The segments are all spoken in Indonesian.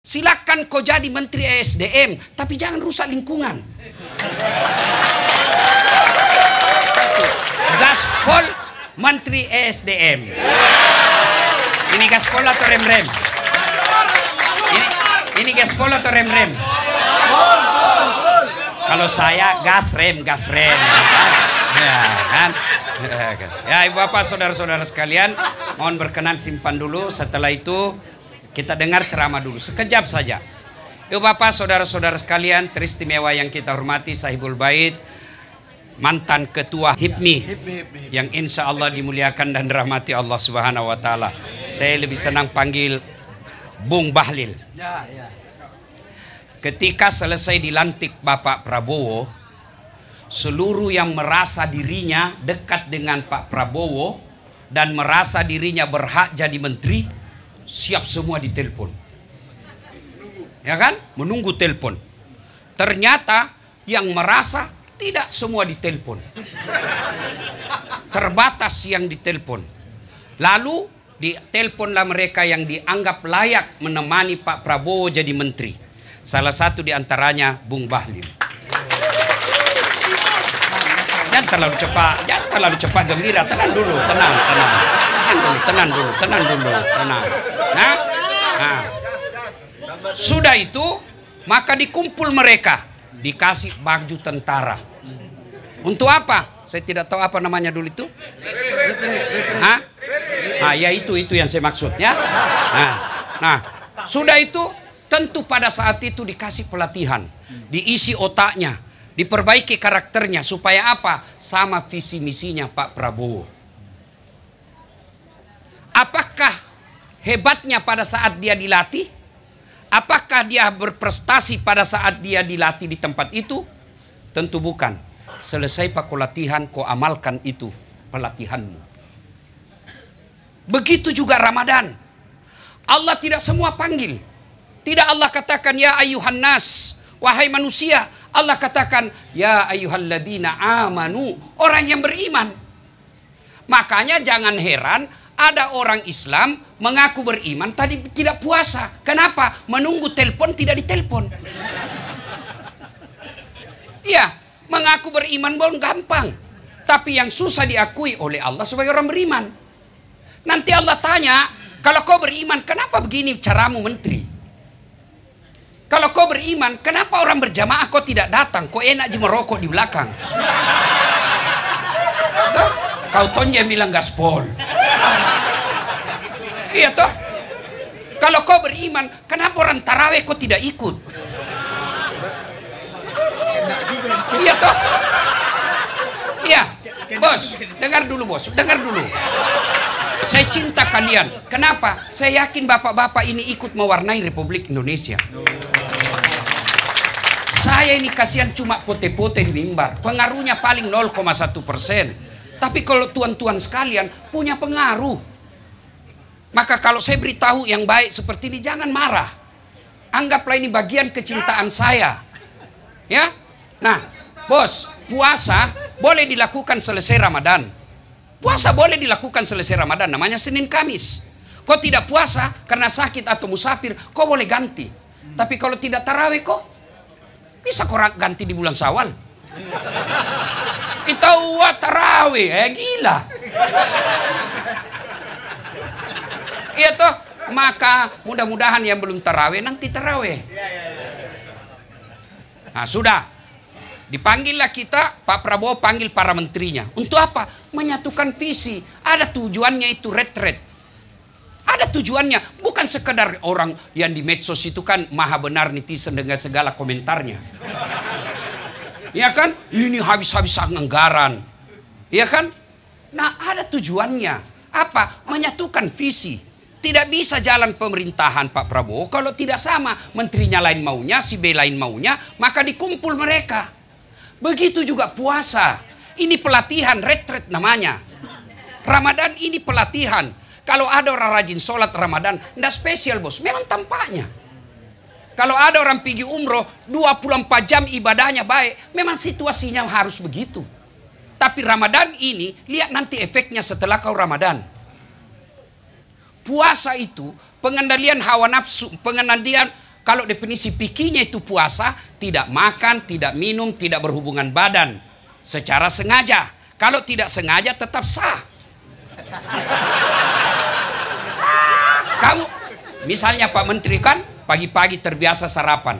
Silakan kau jadi Menteri ESDM, tapi jangan rusak lingkungan. Gaspol Menteri ESDM. Ini gaspol atau rem-rem? Ini gaspol atau rem-rem? Kalau saya gas rem. Ya kan? Ya, ibu bapak saudara-saudara sekalian, mohon berkenan simpan dulu. Setelah itu kita dengar ceramah dulu sekejap saja. Ibu bapak saudara-saudara sekalian, teristimewa yang kita hormati Sahibul Bait, mantan ketua HIPMI yang insya Allah dimuliakan dan dirahmati Allah Subhanahu wa taala. Saya lebih senang panggil Bung Bahlil. Ketika selesai dilantik Bapak Prabowo, seluruh yang merasa dirinya dekat dengan Pak Prabowo dan merasa dirinya berhak jadi menteri, siap semua ditelepon. Ya kan? Menunggu telepon. Ternyata yang merasa tidak semua ditelepon. Terbatas yang ditelepon. Lalu diteleponlah mereka yang dianggap layak menemani Pak Prabowo jadi menteri. Salah satu diantaranya Bung Bahlil. Jangan terlalu cepat gembira. Tenang dulu. Nah. Sudah itu, maka dikumpul mereka, dikasih baju tentara. Untuk apa? Saya tidak tahu apa namanya dulu itu. Ya itu yang saya maksud ya. Nah, sudah itu tentu pada saat itu dikasih pelatihan, diisi otaknya, diperbaiki karakternya supaya apa? Sama visi misinya Pak Prabowo. Apakah hebatnya pada saat dia dilatih? Apakah dia berprestasi pada saat dia dilatih di tempat itu? Tentu bukan. Selesai Pak latihan, kau amalkan itu pelatihanmu. Begitu juga Ramadan. Allah tidak semua panggil. Tidak Allah katakan ya ayyuhan nas, wahai manusia. Allah katakan ya ayyuhalladzina amanu, orang yang beriman. Makanya jangan heran ada orang Islam mengaku beriman tadi tidak puasa. Kenapa? Menunggu telepon tidak ditelepon. Ya, mengaku beriman belum gampang. Tapi yang susah diakui oleh Allah sebagai orang beriman. Nanti Allah tanya, kalau kau beriman, kenapa begini caramu menteri? Kalau kau beriman, kenapa orang berjamaah kau tidak datang? Kau enak aja merokok di belakang. Tuh, kau tonja bilang gaspol. Iya toh? Kalau kau beriman, kenapa orang taraweh kau tidak ikut? Iya toh? Iya, bos, dengar dulu bos, dengar dulu. Saya cinta kalian. Kenapa? Saya yakin bapak-bapak ini ikut mewarnai Republik Indonesia. Saya ini kasihan cuma pote-pote di mimbar. Pengaruhnya paling 0,1%. Tapi kalau tuan-tuan sekalian punya pengaruh. Maka kalau saya beritahu yang baik seperti ini, jangan marah. Anggaplah ini bagian kecintaan saya. Ya? Nah, bos, puasa boleh dilakukan selesai Ramadan. Puasa boleh dilakukan selesai Ramadan, namanya Senin Kamis. Kau tidak puasa karena sakit atau musafir, kau boleh ganti. Tapi kalau tidak tarawih kok, bisa kau ganti di bulan Syawal. Kita tarawih, gila. Iya toh, maka mudah-mudahan yang belum tarawih nanti tarawih. Nah sudah, dipanggillah kita, Pak Prabowo panggil para menterinya. Untuk apa? Menyatukan visi. Ada tujuannya itu retret. Ada tujuannya. Bukan sekedar orang yang di medsos itu kan maha benar netizen dengan segala komentarnya. Ya kan? Ini habis-habisan anggaran. Ya kan? Nah ada tujuannya. Apa? Menyatukan visi. Tidak bisa jalan pemerintahan Pak Prabowo kalau tidak sama. Menterinya lain maunya, si B lain maunya, maka dikumpul mereka. Begitu juga puasa. Ini pelatihan, retret namanya. Ramadan ini pelatihan. Kalau ada orang rajin sholat Ramadan, tidak spesial bos. Memang tampaknya. Kalau ada orang pergi umroh, 24 jam ibadahnya baik. Memang situasinya harus begitu. Tapi Ramadan ini, lihat nanti efeknya setelah kau Ramadan. Puasa itu pengendalian hawa nafsu, pengendalian Kalau definisi fikihnya itu puasa, tidak makan, tidak minum, tidak berhubungan badan secara sengaja. Kalau tidak sengaja tetap sah. Kamu, misalnya Pak Menteri kan pagi-pagi terbiasa sarapan.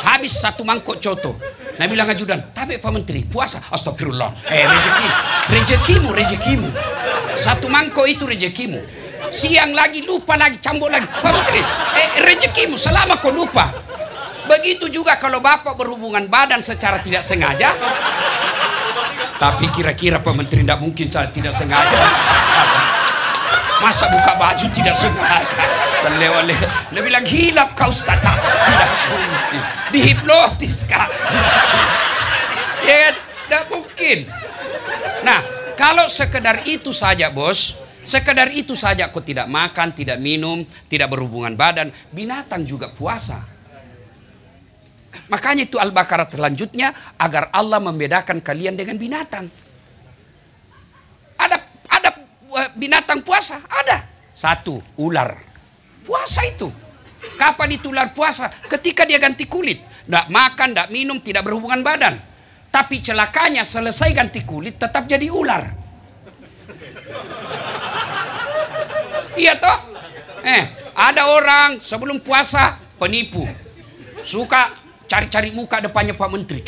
Habis 1 mangkok coto. Nah bilang ajudan, tapi Pak Menteri puasa. Astagfirullah. Rezekimu. 1 mangkok itu rezekimu. Siang lagi lupa lagi, cambuk lagi. Pak Menteri, rezekimu selama kau lupa. Begitu juga kalau Bapak berhubungan badan secara tidak sengaja. Tapi kira-kira Pak Menteri tidak mungkin tidak sengaja. Masa buka baju tidak sengaja? Terlewat-lewat. Dia bilang hilap kau Ustaz. Tidak mungkin. Dihipnotis kah? Ya, tidak mungkin. Nah, kalau sekedar itu saja bos, sekedar itu saja kau tidak makan, tidak minum, tidak berhubungan badan, binatang juga puasa. Makanya itu Al-Baqarah selanjutnya, agar Allah membedakan kalian dengan binatang. Ada binatang puasa? Ada. 1, ular. Puasa itu. Kapan itu ular puasa? Ketika dia ganti kulit. Tidak makan, tidak minum, tidak berhubungan badan. Tapi celakanya selesai ganti kulit tetap jadi ular. Iya toh? Ada orang sebelum puasa penipu. Suka cari-cari muka depannya Pak Menteri.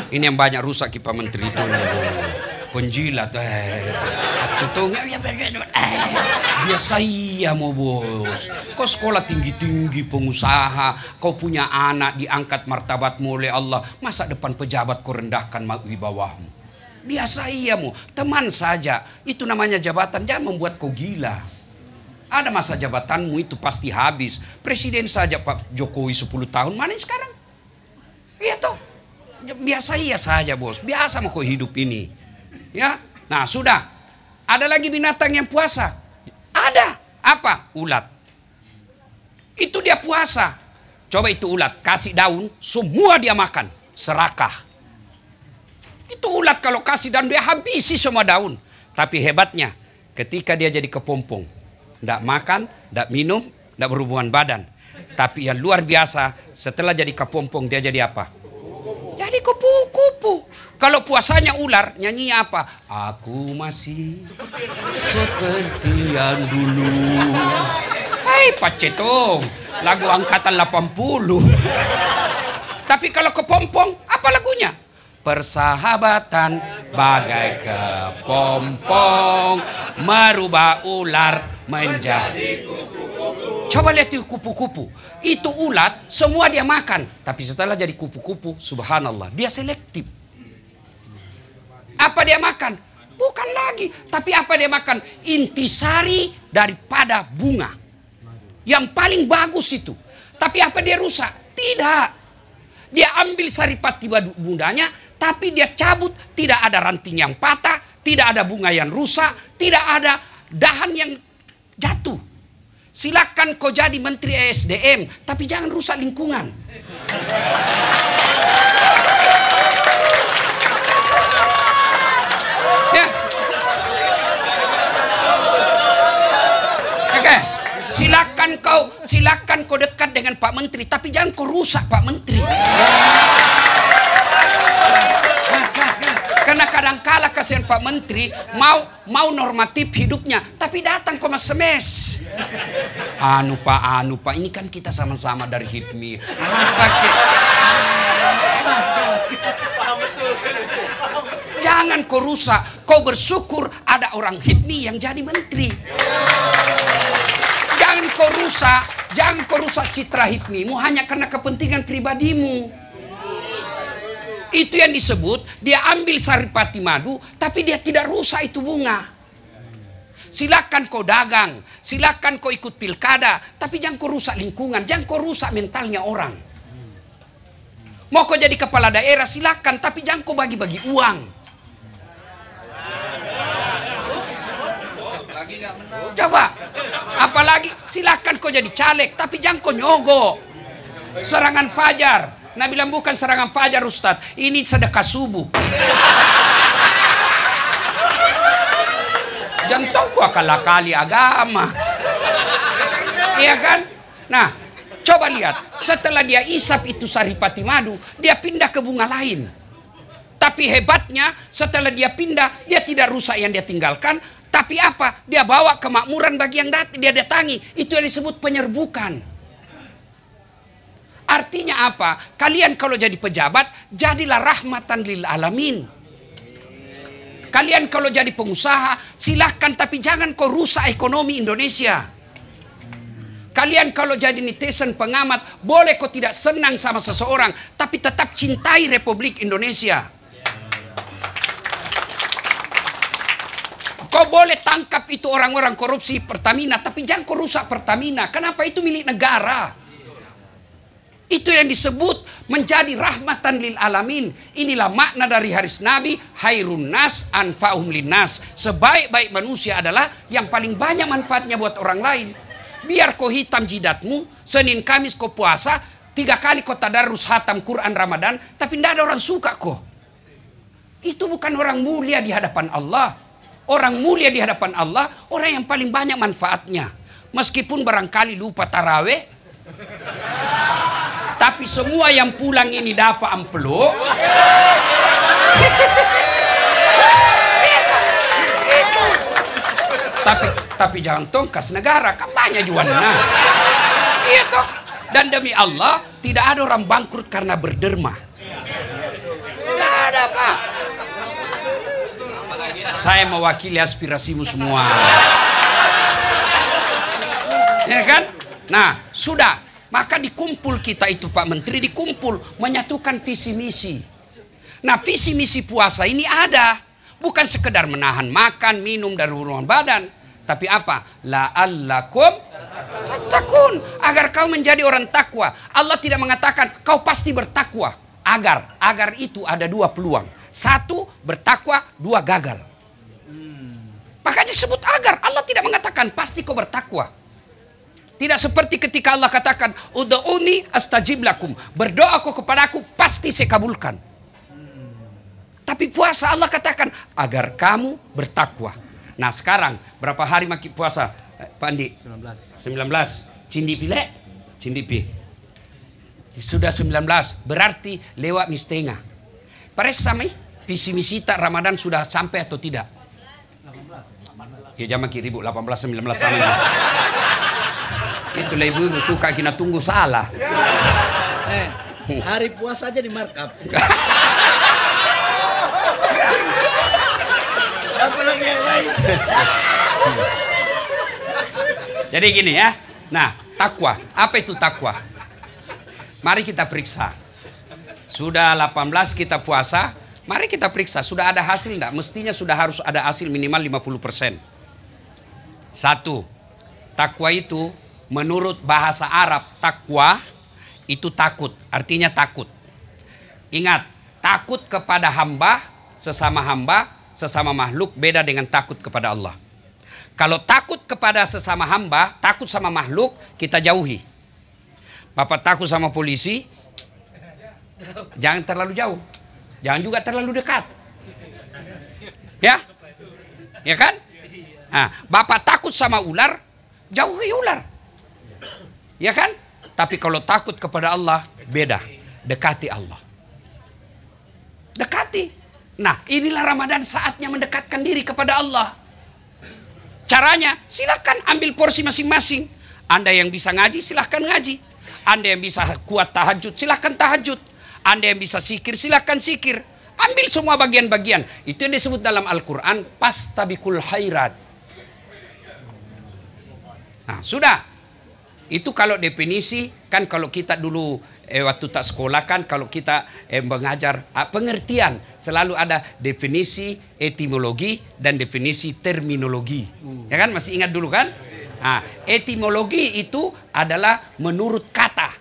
Ini yang banyak rusak Pak Menteri itu. Penjilat. Biasa iya mau bos. Kau sekolah tinggi-tinggi pengusaha. Kau punya anak diangkat martabatmu oleh Allah. Masa depan pejabat kau rendahkan wibawahmu. Biasa iya mu. Teman saja. Itu namanya jabatan. Jangan membuat kau gila. Ada masa jabatanmu itu pasti habis. Presiden saja Pak Jokowi 10 tahun. Mana sekarang? Iya toh. Biasa iya saja bos. Biasa mau kau hidup ini. Ya. Nah sudah. Ada lagi binatang yang puasa. Ada. Apa? Ulat. Itu dia puasa. Coba itu ulat. Kasih daun. Semua dia makan. Serakah. Itu ulat kalau kasih daun dia habisi semua daun. Tapi hebatnya. Ketika dia jadi kepompong. Tidak makan. Tidak minum. Tidak berhubungan badan. Tapi yang luar biasa. Setelah jadi kepompong dia jadi apa? Jadi kupu-kupu. Kalau puasanya ular, nyanyinya apa? Aku masih seperti yang dulu. Hai Pak Cetong, lagu angkatan 80. Tapi kalau kepompong, apa lagunya? Persahabatan bagai kepompong, merubah ular menjadi kupu-kupu. Coba lihat itu kupu-kupu. Itu ulat, semua dia makan. Tapi setelah jadi kupu-kupu, subhanallah, dia selektif. Apa dia makan? Bukan lagi. Tapi apa dia makan? Intisari daripada bunga. Yang paling bagus itu. Tapi apa dia rusak? Tidak. Dia ambil saripati bundanya, tapi dia cabut. Tidak ada ranting yang patah. Tidak ada bunga yang rusak. Tidak ada dahan yang jatuh. Silakan kau jadi Menteri ESDM, tapi jangan rusak lingkungan. Ya. Oke. Silakan kau dekat dengan Pak Menteri, tapi jangan kau rusak Pak Menteri. Karena kadangkala kasihan Pak Menteri mau normatif hidupnya, tapi datang kau mes. Anu Pak, ini kan kita sama-sama dari HIPMI. Jangan kau rusak, kau bersyukur ada orang HIPMI yang jadi menteri. Jangan kau rusak citra HIPMI-mu hanya karena kepentingan pribadimu. Itu yang disebut dia ambil saripati madu, tapi dia tidak rusak itu bunga. Silakan kau dagang, silakan kau ikut pilkada, tapi jangan kau rusak lingkungan, jangan kau rusak mentalnya orang. Mau kau jadi kepala daerah silakan, tapi jangan kau bagi-bagi uang. Coba, apalagi silakan kau jadi caleg, tapi jangan kau nyogok. Serangan fajar. Nah bilang bukan serangan fajar Ustadz, ini sedekah subuh. Jangan tahu kau akal-akali agama. Iya kan? Nah, coba lihat. Setelah dia isap itu saripati madu, dia pindah ke bunga lain. Tapi hebatnya, setelah dia pindah, dia tidak rusak yang dia tinggalkan. Tapi apa? Dia bawa kemakmuran bagi yang dia datangi. Itu yang disebut penyerbukan. Artinya apa? Kalian kalau jadi pejabat, jadilah rahmatan lil alamin. Kalian kalau jadi pengusaha, silahkan, tapi jangan kau rusak ekonomi Indonesia. Kalian kalau jadi netizen pengamat, boleh kau tidak senang sama seseorang, tapi tetap cintai Republik Indonesia. Kau boleh tangkap itu orang-orang korupsi Pertamina, tapi jangan kau rusak Pertamina. Kenapa? Itu milik negara. Itu yang disebut menjadi rahmatan lil alamin. Inilah makna dari hadis Nabi, hairun nas anfa'uhum linnas. Sebaik-baik manusia adalah yang paling banyak manfaatnya buat orang lain. Biar kau hitam jidatmu, Senin Kamis kau puasa, 3 kali kau tadarus hatam Quran Ramadan, tapi tidak ada orang suka kau. Itu bukan orang mulia di hadapan Allah. Orang mulia di hadapan Allah, orang yang paling banyak manfaatnya. Meskipun barangkali lupa taraweh, tapi semua yang pulang ini dapat amplop. Tapi jangan tongkas negara, kan banyak jualnya. Iya toh. Dan demi Allah, tidak ada orang bangkrut karena berderma. Tidak ada, Pak. Saya mewakili aspirasimu semua. Ya kan? Nah, sudah. Maka dikumpul kita itu, Pak Menteri, dikumpul menyatukan visi misi. Nah, visi misi puasa ini ada. Bukan sekedar menahan makan, minum, dan ruangan badan. Tapi apa? La'allakum tattaqun. Agar kau menjadi orang takwa. Allah tidak mengatakan kau pasti bertakwa. Agar itu ada 2 peluang. 1 bertakwa, 2 gagal. Makanya disebut agar. Allah tidak mengatakan pasti kau bertakwa. Tidak seperti ketika Allah katakan ud'uni astajib lakum. Berdoa kau kepadaku pasti saya kabulkan. Tapi puasa Allah katakan agar kamu bertakwa. Nah sekarang berapa hari makin puasa Pak Andi? 19. Cindi pilek? Cindi pi. Sudah 19. Berarti lewat mistengah. Pares samai visi misi tak Ramadan sudah sampai atau tidak? Ya jangan kira ibu 18 19 sama. Itulah ibu suka kita tunggu salah. Hari puasa aja di markup. Apalagi yang lain. Jadi gini ya. Nah, takwa. Apa itu takwa? Mari kita periksa. Sudah 18 kita puasa. Mari kita periksa. Sudah ada hasil enggak? Mestinya sudah harus ada hasil minimal 50%. 1. Takwa itu menurut bahasa Arab, takwa itu takut. Artinya takut. Ingat, takut kepada hamba, sesama makhluk beda dengan takut kepada Allah. Kalau takut kepada sesama hamba, takut sama makhluk, kita jauhi. Bapak takut sama polisi, jangan terlalu jauh. Jangan juga terlalu dekat. Ya? Ya kan? Nah, Bapak takut sama ular, jauhi ular. Ya kan? Tapi kalau takut kepada Allah, beda. Dekati Allah. Dekati. Nah, inilah Ramadan saatnya mendekatkan diri kepada Allah. Caranya, silakan ambil porsi masing-masing. Anda yang bisa ngaji, silakan ngaji. Anda yang bisa kuat tahajud, silakan tahajud. Anda yang bisa sikir, silakan sikir. Ambil semua bagian-bagian. Itu yang disebut dalam Al-Quran, pastabikul khairat. Nah, sudah. Itu kalau definisi, kan kalau kita dulu waktu tak sekolah kan, kalau kita mengajar pengertian, selalu ada definisi etimologi dan definisi terminologi. Ya kan, masih ingat dulu kan? Nah, etimologi itu adalah menurut kata.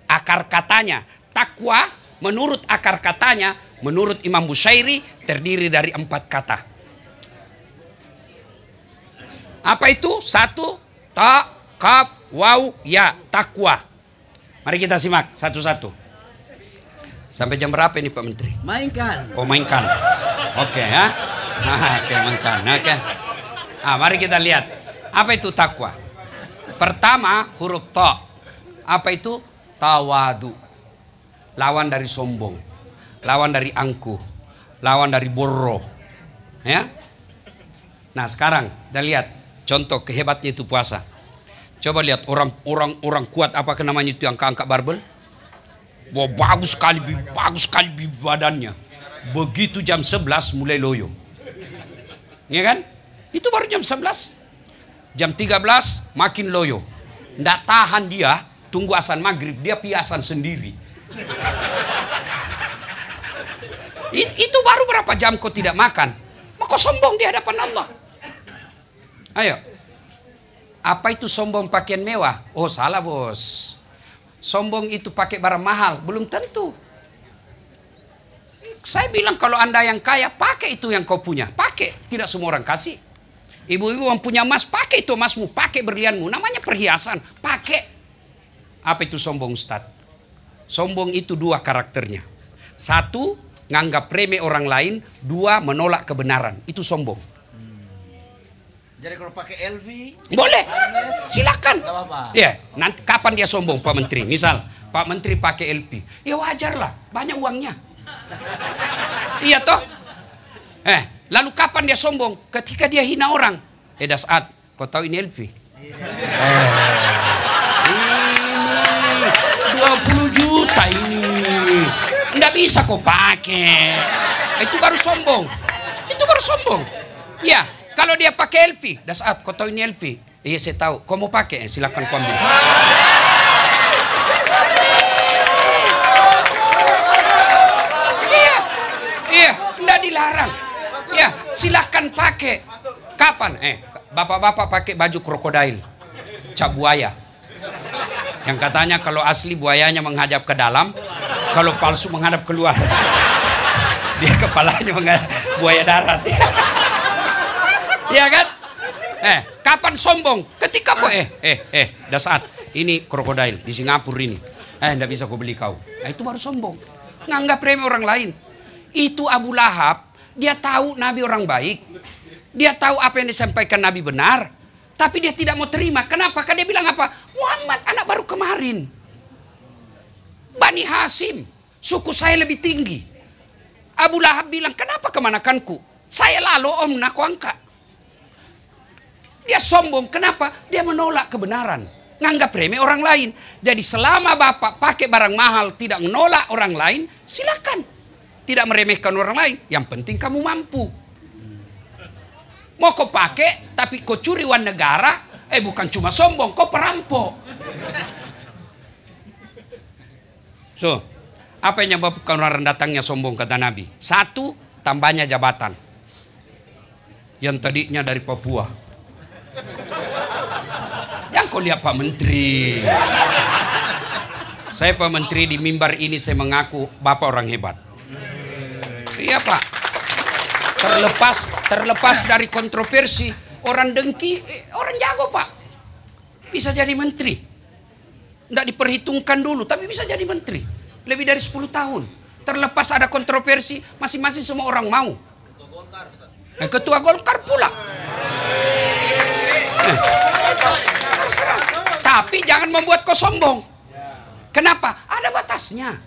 Akar katanya. Takwa menurut akar katanya, menurut Imam Bushairi terdiri dari 4 kata. Apa itu? 1, ta, kaf, waw, ya, takwa. Mari kita simak satu-satu. Sampai jam berapa ini Pak Menteri? Mainkan. Oh mainkan. Oke ya. Oke mainkan. Oke. Mari kita lihat. Apa itu takwa? Pertama, huruf ta. Apa itu? Tawadu. Lawan dari sombong. Lawan dari angkuh. Lawan dari borro. Ya. Nah, sekarang kita lihat contoh kehebatnya itu puasa. Coba lihat orang kuat apa namanya itu yang angkat barbel. Wah, bagus sekali badannya. Begitu jam 11 mulai loyo. Ya kan? Itu baru jam 11. Jam 13 makin loyo. Nggak tahan dia, tunggu azan maghrib, dia piasan sendiri. Itu baru berapa jam kau tidak makan? Kau sombong di hadapan Allah. Ayo. Apa itu sombong pakaian mewah? Oh, salah bos. Sombong itu pakai barang mahal. Belum tentu. Saya bilang kalau Anda yang kaya, pakai itu yang kau punya. Pakai. Tidak semua orang kasih. Ibu-ibu yang punya emas, pakai itu emasmu. Pakai berlianmu. Namanya perhiasan. Pakai. Apa itu sombong, Ustaz? Sombong itu dua karakternya. Satu, nganggap remeh orang lain. Dua, menolak kebenaran. Itu sombong. Jadi kalau pakai LV boleh, silakan. Gak apa-apa. Ya, nanti kapan dia sombong Pak Menteri? Misal Pak Menteri pakai LV, ya wajar lah, banyak uangnya. Iya toh? Lalu kapan dia sombong? Ketika dia hina orang. Dasat, kau tahu ini LV? Ini 20 juta ini. Nggak bisa kau pakai. Itu baru sombong. Itu baru sombong. Ya. Kalau dia pakai LV, Dasat, kau tahu ini LV? Iya, saya tahu. Kau mau pakai? Silakan kau ambil. Iya, enggak dilarang. Ya, silakan pakai. Kapan? Bapak-bapak pakai baju krokodil, cap buaya. Yang katanya kalau asli buayanya menghadap ke dalam, kalau palsu menghadap keluar. Dia kepalanya menghadap buaya darat. Ya kan? Kapan sombong? Ketika kau Dasat, ini krokodil di Singapura ini. Nggak bisa kau beli kau. Itu baru sombong. Nganggap remeh orang lain. Itu Abu Lahab, dia tahu Nabi orang baik. Dia tahu apa yang disampaikan Nabi benar, tapi dia tidak mau terima. Kenapa? Karena dia bilang apa? Muhammad anak baru kemarin. Bani Hasim, suku saya lebih tinggi. Abu Lahab bilang, kenapa kemanakanku? Saya lalu om nak angkat. Dia sombong. Kenapa? Dia menolak kebenaran. Nganggap remeh orang lain. Jadi selama bapak pakai barang mahal, tidak menolak orang lain, silakan. Tidak meremehkan orang lain. Yang penting kamu mampu. Mau kau pakai, tapi kau curi uang negara, bukan cuma sombong, kau perampok. So, apa yang menyebabkan orang datangnya sombong kata Nabi? Satu, tambahnya jabatan. Yang tadinya dari Papua. Yang kau lihat Pak Menteri. Saya Pak Menteri di mimbar ini saya mengaku Bapak orang hebat. Iya Pak. Terlepas dari kontroversi, orang dengki, orang jago Pak. Bisa jadi menteri. Nggak diperhitungkan dulu, tapi bisa jadi menteri. Lebih dari 10 tahun. Terlepas ada kontroversi, masing-masing semua orang mau. Ketua Golkar pula. Tapi jangan membuat kau sombong. Kenapa? Ada batasnya.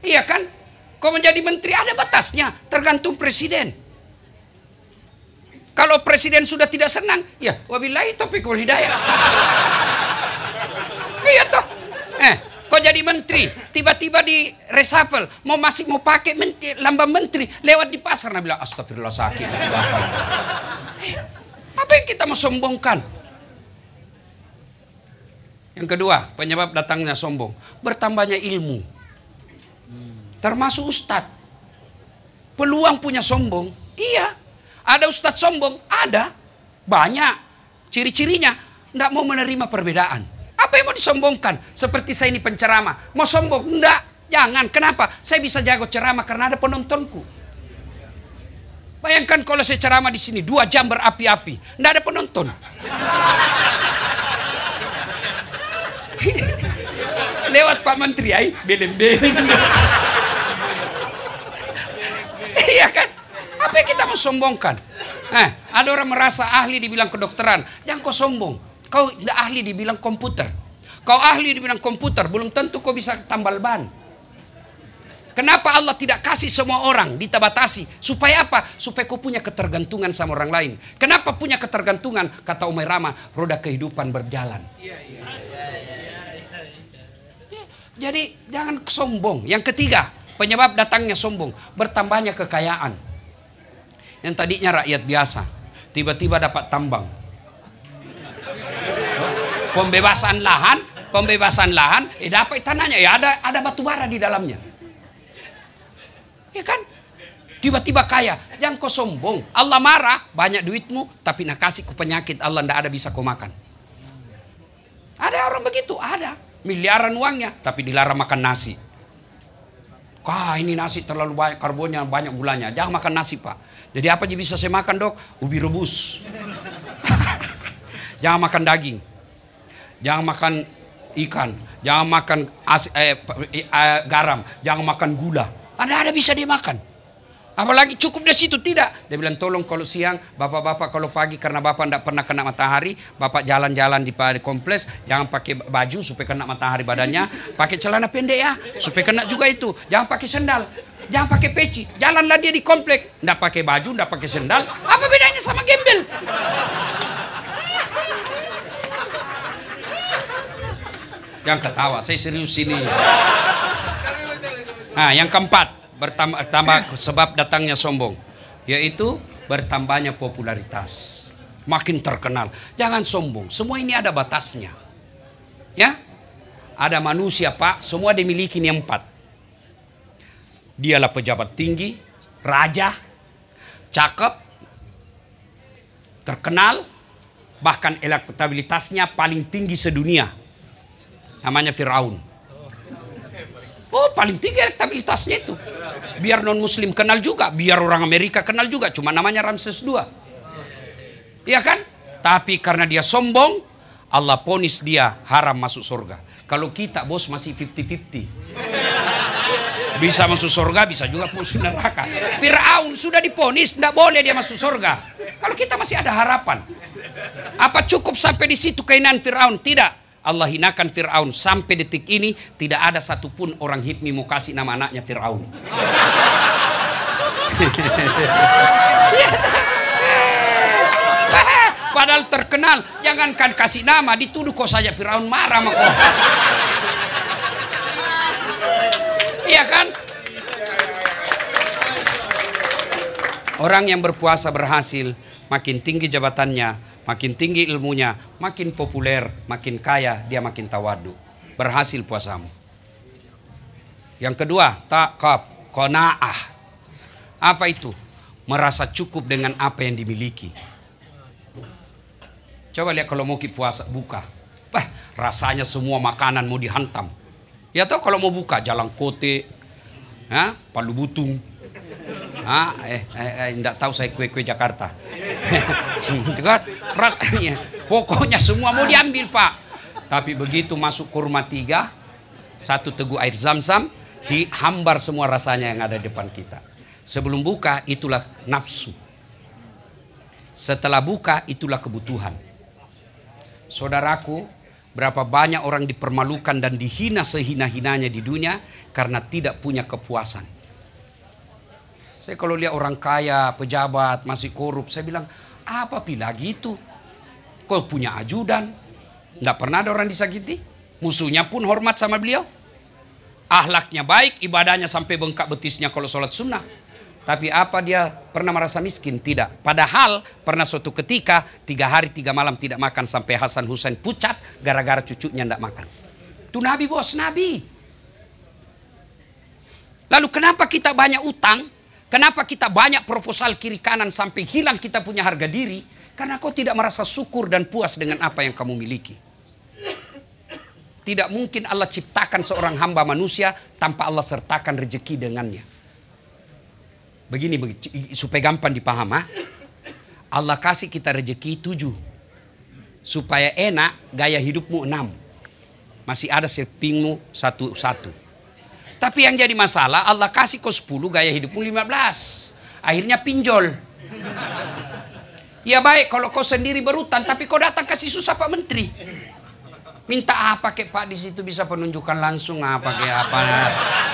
Iya kan? Kau menjadi menteri ada batasnya. Tergantung presiden. Kalau presiden sudah tidak senang, ya wabillahi taufiq wal hidayah. Iya toh. Kau jadi menteri, tiba-tiba di reshuffle, masih mau pakai lambang menteri, lewat di pasar, nah bilang astagfirullah sakit. Apa yang kita mau sombongkan? Yang kedua, penyebab datangnya sombong, bertambahnya ilmu. Termasuk ustadz. Peluang punya sombong, iya. Ada ustadz sombong, ada. Banyak. Ciri-cirinya, tidak mau menerima perbedaan. Apa yang mau disombongkan? Seperti saya ini penceramah. Mau sombong? Enggak. Jangan. Kenapa? Saya bisa jago ceramah karena ada penontonku. Bayangkan kalau saya ceramah di sini 2 jam berapi-api. Tidak ada penonton. Lewat Pak Menteri, beleng-beleng. Iya kan? Apa yang kita mau sombongkan? Ada orang merasa ahli dibilang kedokteran. Jangan kau sombong. Kau tidak ahli dibilang komputer. Kau ahli dibilang komputer, belum tentu kau bisa tambal ban. Kenapa Allah tidak kasih semua orang ditabatasi? Supaya apa? Supaya kau punya ketergantungan sama orang lain. Kenapa punya ketergantungan? Kata Umar Rama, roda kehidupan berjalan. Jadi jangan sombong. Yang ketiga, penyebab datangnya sombong, bertambahnya kekayaan. Yang tadinya rakyat biasa, tiba-tiba dapat tambang. Pembebasan lahan, dapat tanahnya, ya ada batu bara di dalamnya. Ya kan? Tiba-tiba kaya. Jangan kau sombong. Allah marah, banyak duitmu, tapi nak kasih ku penyakit, Allah ndak ada bisa kau makan. Ada orang begitu, ada. Miliaran uangnya, tapi dilarang makan nasi. Ini nasi terlalu banyak, karbonnya banyak gulanya. Jangan makan nasi, Pak. Jadi apa aja bisa saya makan, Dok? Ubi rebus. Jangan makan daging. Jangan makan ikan. Jangan makan garam. Jangan makan gula. Ada bisa dia makan. Apalagi cukup dari situ, tidak. Dia bilang, tolong kalau siang, bapak-bapak kalau pagi karena bapak tidak pernah kena matahari, bapak jalan-jalan di kompleks, jangan pakai baju supaya kena matahari badannya, pakai celana pendek ya, supaya kena juga itu. Jangan pakai sendal, jangan pakai peci, jalanlah dia di kompleks, tidak pakai baju, tidak pakai sendal. Apa bedanya sama gembel? Jangan ketawa, saya serius ini. Nah, yang keempat, bertambah sebab datangnya sombong, yaitu bertambahnya popularitas, makin terkenal. Jangan sombong, semua ini ada batasnya. Ya, ada manusia, Pak, semua dimiliki ini 4. Dialah pejabat tinggi, raja, cakep, terkenal, bahkan elektabilitasnya paling tinggi sedunia. Namanya Firaun. Oh, paling tinggi elektabilitasnya itu. Biar non-muslim kenal juga, biar orang Amerika kenal juga, cuma namanya Ramses II. Iya kan? Tapi karena dia sombong, Allah ponis dia haram masuk surga. Kalau kita, bos, masih 50-50. Bisa masuk surga, bisa juga masuk neraka. Firaun sudah diponis, tidak boleh dia masuk surga. Kalau kita masih ada harapan. Apa cukup sampai di situ keinginan Firaun? Tidak. Allah hinakan Fir'aun. Sampai detik ini tidak ada satupun orang HIPMI mau kasih nama anaknya Fir'aun. Padahal terkenal. Jangankan kasih nama, dituduh kok saja Fir'aun, marah sama kok. Iya kan? Orang yang berpuasa berhasil, makin tinggi jabatannya, makin tinggi ilmunya, makin populer, makin kaya, dia makin tawadu. Berhasil puasamu. Yang kedua, takaf, qanaah. Apa itu? Merasa cukup dengan apa yang dimiliki. Coba lihat kalau mau puasa, buka. Rasanya semua makanan mau dihantam. Ya tahu kalau mau buka, jalan kote, palu butung. Enggak tahu saya kue-kue Jakarta. Rasanya pokoknya semua mau diambil, Pak. Tapi begitu masuk kurma 3, 1 teguk air zam-zam, hambar semua rasanya yang ada di depan kita. Sebelum buka itulah nafsu. Setelah buka itulah kebutuhan. Saudaraku, berapa banyak orang dipermalukan dan dihina sehina-hinanya di dunia karena tidak punya kepuasan. Saya kalau lihat orang kaya, pejabat, masih korup, saya bilang, apa pila gitu? Kau punya ajudan, nggak pernah ada orang disakiti. Musuhnya pun hormat sama beliau. Akhlaknya baik, ibadahnya sampai bengkak betisnya kalau sholat sunnah. Tapi apa dia pernah merasa miskin? Tidak. Padahal pernah suatu ketika 3 hari 3 malam tidak makan sampai Hasan Husain pucat gara-gara cucunya nggak makan. Itu Nabi, bos, Nabi. Lalu kenapa kita banyak utang? Kenapa kita banyak proposal kiri kanan sampai hilang kita punya harga diri? Karena kau tidak merasa syukur dan puas dengan apa yang kamu miliki. Tidak mungkin Allah ciptakan seorang hamba manusia tanpa Allah sertakan rezeki dengannya. Begini supaya gampang dipaham. Allah kasih kita rezeki 7. Supaya enak, gaya hidupmu 6. Masih ada sepingmu 1. Tapi yang jadi masalah, Allah kasih kau 10, gaya hidupmu 15. Akhirnya pinjol. Ya baik kalau kau sendiri berutang, tapi kau datang kasih susah Pak Menteri. Minta apa kek Pak, di situ bisa penunjukan langsung apa kek apa.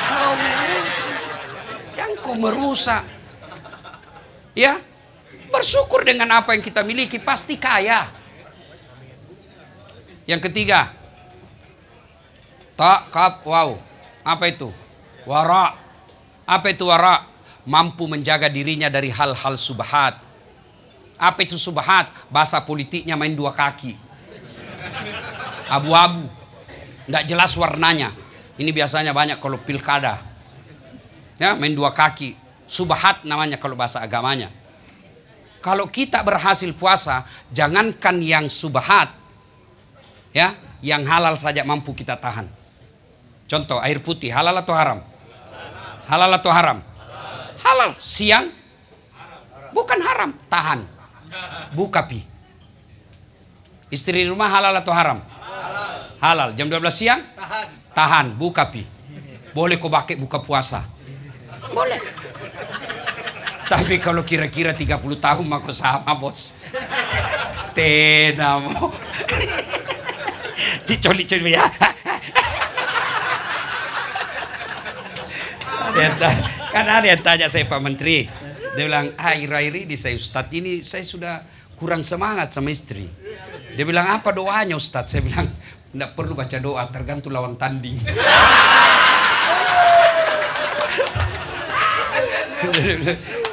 Kau merusak. Yang kau merusak. Ya, bersyukur dengan apa yang kita miliki, pasti kaya. Yang ketiga, wow. Apa itu? Wara. Apa itu wara? Mampu menjaga dirinya dari hal-hal subhat. Apa itu subhat? Bahasa politiknya main dua kaki. Abu-abu. Tidak jelas warnanya. Ini biasanya banyak kalau pilkada. Ya, main dua kaki. Subhat namanya kalau bahasa agamanya. Kalau kita berhasil puasa, jangankan yang subhat, ya, yang halal saja mampu kita tahan. Contoh air putih, halal atau haram? Halal atau haram? Halal. Siang? Bukan haram, tahan. Buka pi. Istri di rumah halal atau haram? Halal. Jam 12 siang? Tahan. Buka pi. Boleh kau pakai buka puasa. Boleh. Tapi kalau kira-kira 30 tahun maka sama bos. Tenamo. Dicoli-coli ya. Kan ada yang tanya saya Pak Menteri. Dia bilang, akhir-akhir ini saya Ustadz ini saya sudah kurang semangat sama istri. Dia bilang, apa doanya Ustadz? Saya bilang, tidak perlu baca doa, tergantung lawan tanding.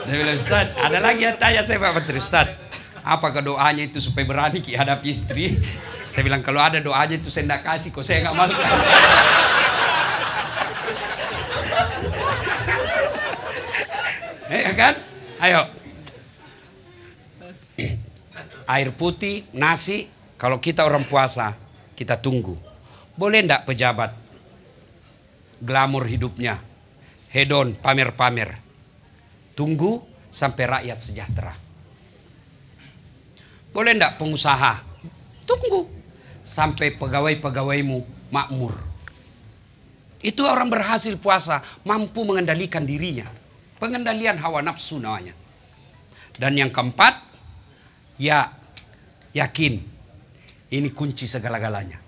Dia bilang, Ustadz, ada lagi yang tanya saya Pak Menteri, Ustadz, apakah doanya itu supaya berani hadapi istri? Saya bilang, kalau ada doanya itu saya tidak kasih, kok saya nggak malu. Kan? Ayo. Air putih, nasi, kalau kita orang puasa, kita tunggu. Boleh enggak pejabat glamor hidupnya, hedon, pamer-pamer. Tunggu sampai rakyat sejahtera. Boleh enggak pengusaha? Tunggu sampai pegawai-pegawaimu makmur. Itu orang berhasil puasa, mampu mengendalikan dirinya. Pengendalian hawa nafsu namanya. Dan yang keempat, ya yakin. Ini kunci segala-galanya.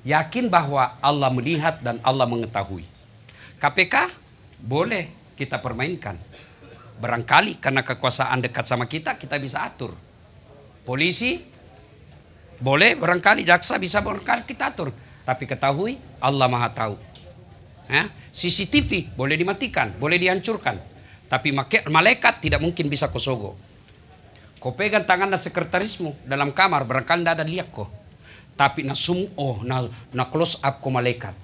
Yakin bahwa Allah melihat dan Allah mengetahui. KPK boleh kita permainkan. Barangkali karena kekuasaan dekat sama kita, kita bisa atur. Polisi boleh, barangkali jaksa bisa barangkali kita atur. Tapi ketahui Allah Maha tahu. CCTV boleh dimatikan, boleh dihancurkan. Tapi malaikat tidak mungkin bisa kosogo. Kau pegang tangan sekretarismu dalam kamar, barangkali tidak ada lihat kau. Tapi na close up ko malaikat.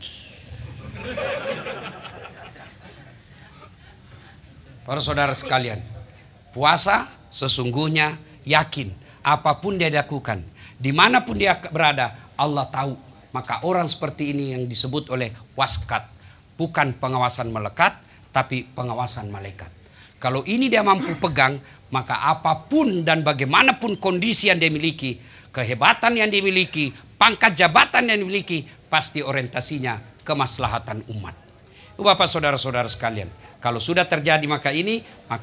Para saudara sekalian, puasa sesungguhnya yakin apapun dia lakukan, dimanapun dia berada, Allah tahu. Maka orang seperti ini yang disebut oleh waskat, bukan pengawasan melekat, tapi pengawasan malaikat. Kalau ini dia mampu pegang, maka apapun dan bagaimanapun kondisi yang dia miliki, kehebatan yang dia miliki, pangkat jabatan yang dimiliki, pasti orientasinya kemaslahatan umat. Bapak saudara-saudara sekalian, kalau sudah terjadi maka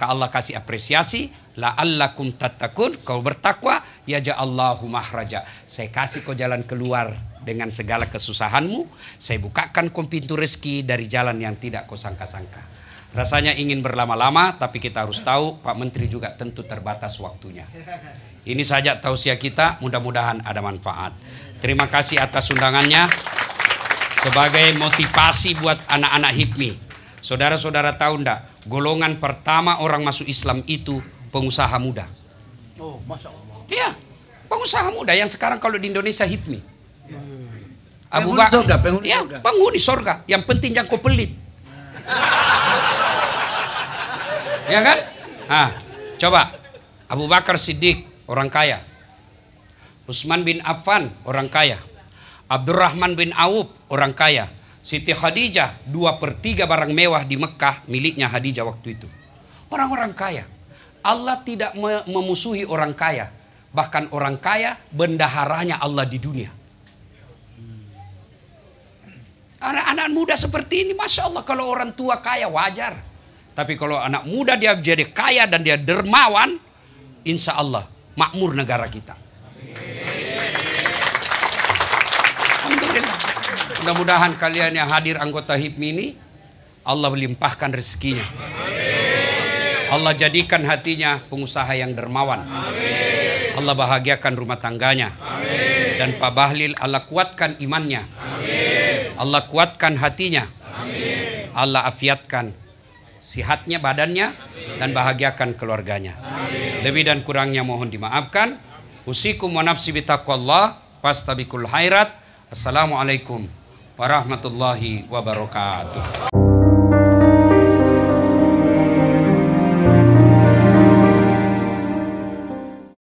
Allah kasih apresiasi, la'allakum tattaqun, kau bertakwa, yaja'allahu mahraja. Saya kasih kau jalan keluar dengan segala kesusahanmu, saya bukakan kau pintu rezeki dari jalan yang tidak kau sangka-sangka. Rasanya ingin berlama-lama, tapi kita harus tahu Pak Menteri juga tentu terbatas waktunya. Ini saja tausiah kita, mudah-mudahan ada manfaat. Terima kasih atas undangannya. Sebagai motivasi buat anak-anak HIPMI. Saudara-saudara tahu enggak, golongan pertama orang masuk Islam itu pengusaha muda. Oh, Masya Allah. Iya, pengusaha muda yang sekarang kalau di Indonesia HIPMI. Abu Penghuni Bakar, surga, penghuni ya, surga. penghuni surga. Yang penting jangan kau pelit. Ya kan? Coba. Abu Bakar Siddiq, orang kaya. Utsman bin Affan, orang kaya. Abdurrahman bin Auf, orang kaya. Siti Khadijah, 2/3 barang mewah di Mekah miliknya Khadijah waktu itu. Orang-orang kaya. Allah tidak memusuhi orang kaya. Bahkan orang kaya bendaharanya Allah di dunia. Anak-anak muda seperti ini, Masya Allah, kalau orang tua kaya wajar. Tapi kalau anak muda dia jadi kaya dan dia dermawan, insya Allah makmur negara kita. Alhamdulillah. Mudah-mudahan kalian yang hadir anggota HIPMI ini, Allah melimpahkan rezekinya. Allah jadikan hatinya pengusaha yang dermawan. Allah bahagiakan rumah tangganya. Dan Pak Bahlil, Allah kuatkan imannya. Allah kuatkan hatinya. Allah afiatkan sihatnya, badannya, dan bahagiakan keluarganya. Lebih dan kurangnya mohon dimaafkan. Usikum wa nafsi bitaqwallah, fastabiqul khairat. Assalamualaikum warahmatullahi wabarakatuh.